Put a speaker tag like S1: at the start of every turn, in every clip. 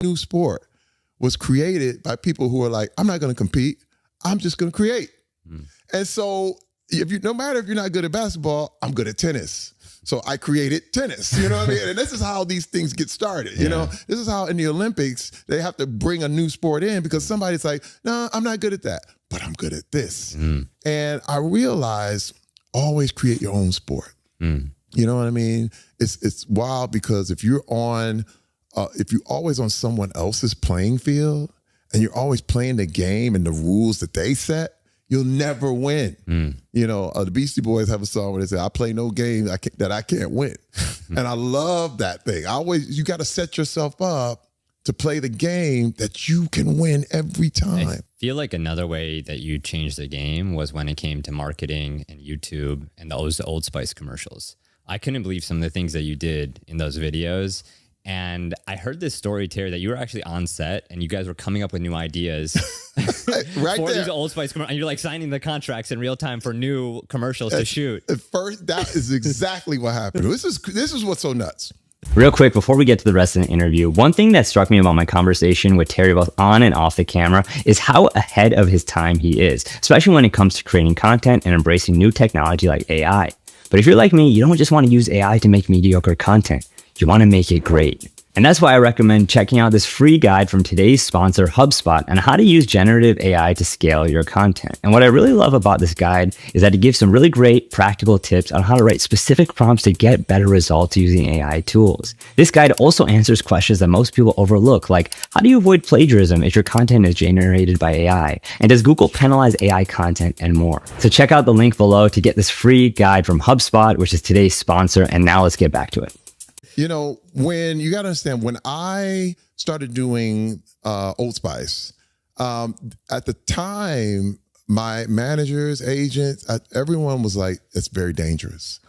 S1: new sport was created by people who are like, I'm not going to compete. I'm just going to create. And so no matter if you're not good at basketball, I'm good at tennis. So I created tennis, you know what I mean? And this is how these things get started, you know? This is how in the Olympics, they have to bring a new sport in because somebody's like, no, I'm not good at that, but I'm good at this. And I realized always create your own sport. You know what I mean? It's wild because if you're always on someone else's playing field and you're always playing the game and the rules that they set, you'll never win. You know, the Beastie Boys have a song where they say, I play no game that I can't win. And I love that thing. You got to set yourself up to play the game that you can win every time.
S2: I feel like another way that you changed the game was when it came to marketing and YouTube and those Old Spice commercials. I couldn't believe some of the things that you did in those videos. And I heard this story, Terry, that you were actually on set and you guys were coming up with new ideas for these Old Spice commercials. And you're like signing the contracts in real time for new commercials to shoot.
S1: At first, that is exactly what happened. This is what's so nuts.
S3: Real quick, before we get to the rest of the interview, one thing that struck me about my conversation with Terry, both on and off the camera, is how ahead of his time he is, especially when it comes to creating content and embracing new technology like AI. But if you're like me, you don't just want to use AI to make mediocre content. You want to make it great. And that's why I recommend checking out this free guide from today's sponsor, HubSpot, on how to use generative AI to scale your content. And what I really love about this guide is that it gives some really great practical tips on how to write specific prompts to get better results using AI tools. This guide also answers questions that most people overlook, like how do you avoid plagiarism if your content is generated by AI? And does Google penalize AI content and more? So check out the link below to get this free guide from HubSpot, which is today's sponsor. And now let's get back to it.
S1: You know, you got to understand, when I started doing Old Spice, at the time, my managers, agents, everyone was like, it's very dangerous.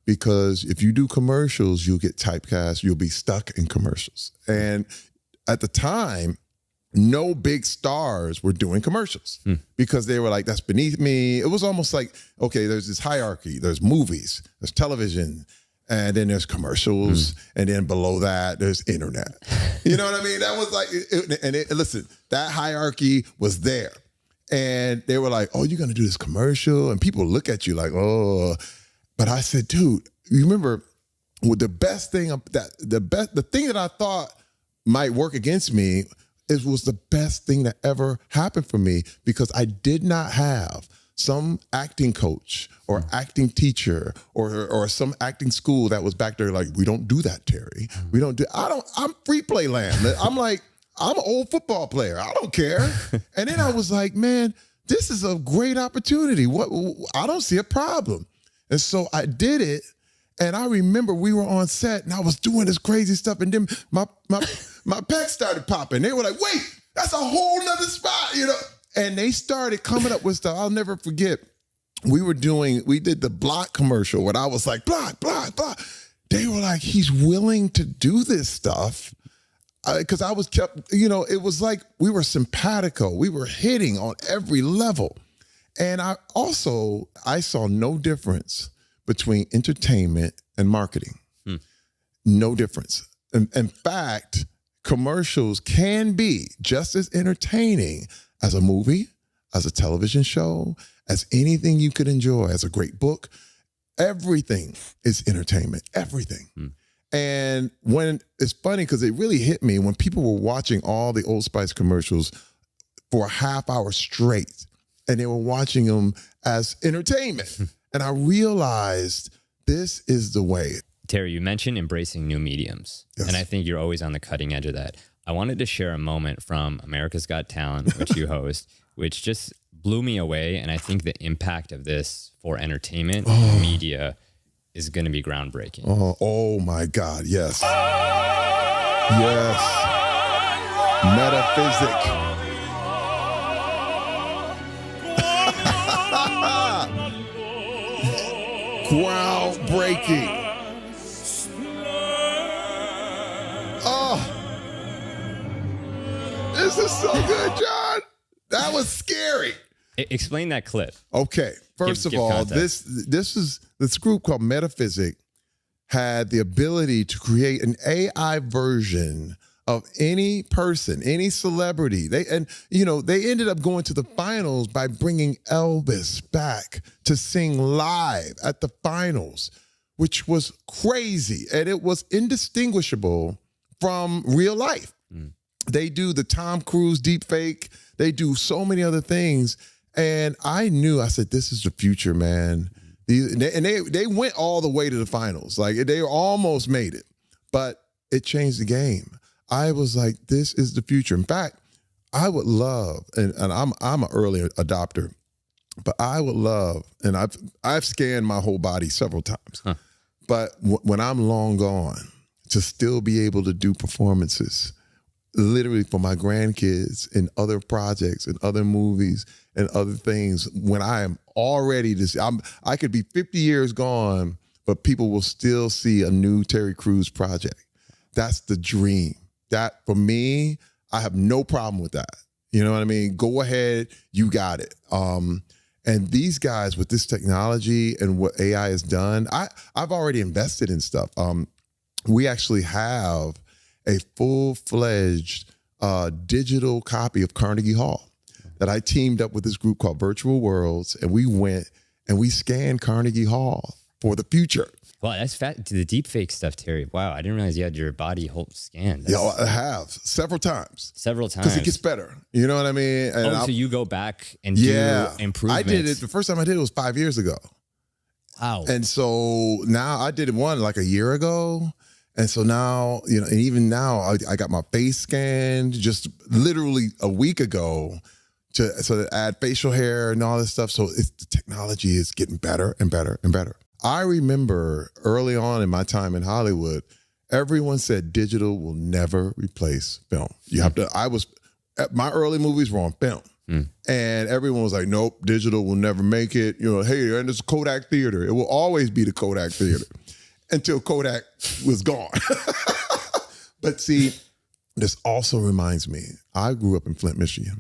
S1: Because if you do commercials, you'll get typecast, you'll be stuck in commercials. And at the time, no big stars were doing commercials because they were like, that's beneath me. It was almost like, okay, there's this hierarchy. There's movies, there's television, and then there's commercials, and then below that, there's internet. You know what I mean? That was like, listen, that hierarchy was there. And they were like, oh, you're going to do this commercial? And people look at you like, oh. But I said, dude, you remember the thing that I thought might work against me was the best thing that ever happened for me, because I did not have some acting coach or acting teacher or some acting school that was back there like, we don't do that, Terry. I'm free play land. I'm like, I'm an old football player. I don't care. And then I was like, man, this is a great opportunity. I don't see a problem. And so I did it. And I remember we were on set and I was doing this crazy stuff. And then my pecs started popping. They were like, wait, that's a whole nother spot, you know? And they started coming up with stuff. I'll never forget. We did the Block commercial when I was like, Block. They were like, he's willing to do this stuff. Because I was it was like we were simpatico. We were hitting on every level. And I saw no difference between entertainment and marketing. No difference. In fact, commercials can be just as entertaining as a movie, as a television show, as anything you could enjoy, as a great book. Everything is entertainment, everything. And when it's funny, because it really hit me when people were watching all the Old Spice commercials for a half hour straight, and they were watching them as entertainment. And I realized this is the way.
S2: Terry, you mentioned embracing new mediums, and I think you're always on the cutting edge of that. I wanted to share a moment from America's Got Talent, which you host, which just blew me away. And I think the impact of this for entertainment and media is going to be groundbreaking.
S1: Oh my God, yes. Yes. Metaphysic. Groundbreaking. This is so good, John. That was scary.
S2: Explain that clip.
S1: Okay. First of all, this group called Metaphysic had the ability to create an AI version of any person, any celebrity. They ended up going to the finals by bringing Elvis back to sing live at the finals, which was crazy. And it was indistinguishable from real life. They do the Tom Cruise deep fake. They do so many other things. And I said, this is the future, man. They went all the way to the finals. Like, they almost made it, but it changed the game. I was like, this is the future. In fact, I would love, and I'm an early adopter, but I would love, and I've scanned my whole body several times, but when I'm long gone, to still be able to do performances, literally for my grandkids in other projects and other movies and other things, when I am already I could be 50 years gone, but people will still see a new Terry Crews project. That's the dream. That, for me, I have no problem with that. You know what I mean? Go ahead, you got it. And these guys with this technology and what AI has done, I've already invested in stuff. We actually have a full-fledged digital copy of Carnegie Hall that I teamed up with this group called Virtual Worlds, and we went and we scanned Carnegie Hall for the future.
S2: Wow, that's fat. The deep fake stuff, Terry. Wow, I didn't realize you had your body whole scanned.
S1: Yeah, I have several times.
S2: Several times.
S1: Because it gets better. You know what I mean? And
S2: so you go back and do improvements.
S1: I did it. The first time I did it was 5 years ago.
S2: Wow.
S1: And so now I did one like a year ago. And so now, and even now I got my face scanned just literally a week ago to add facial hair and all this stuff. So the technology is getting better and better and better. I remember early on in my time in Hollywood, everyone said digital will never replace film. You have to, my early movies were on film. And everyone was like, nope, digital will never make it. Hey, and it's Kodak Theater. It will always be the Kodak Theater until Kodak was gone. But see, this also reminds me, I grew up in Flint, Michigan.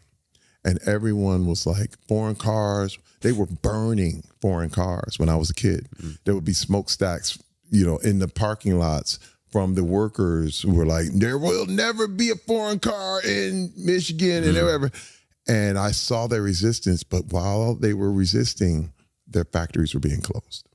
S1: And everyone was like, foreign cars, they were burning foreign cars when I was a kid. There would be smokestacks, in the parking lots from the workers who were like, there will never be a foreign car in Michigan and wherever. And I saw their resistance, but while they were resisting, their factories were being closed.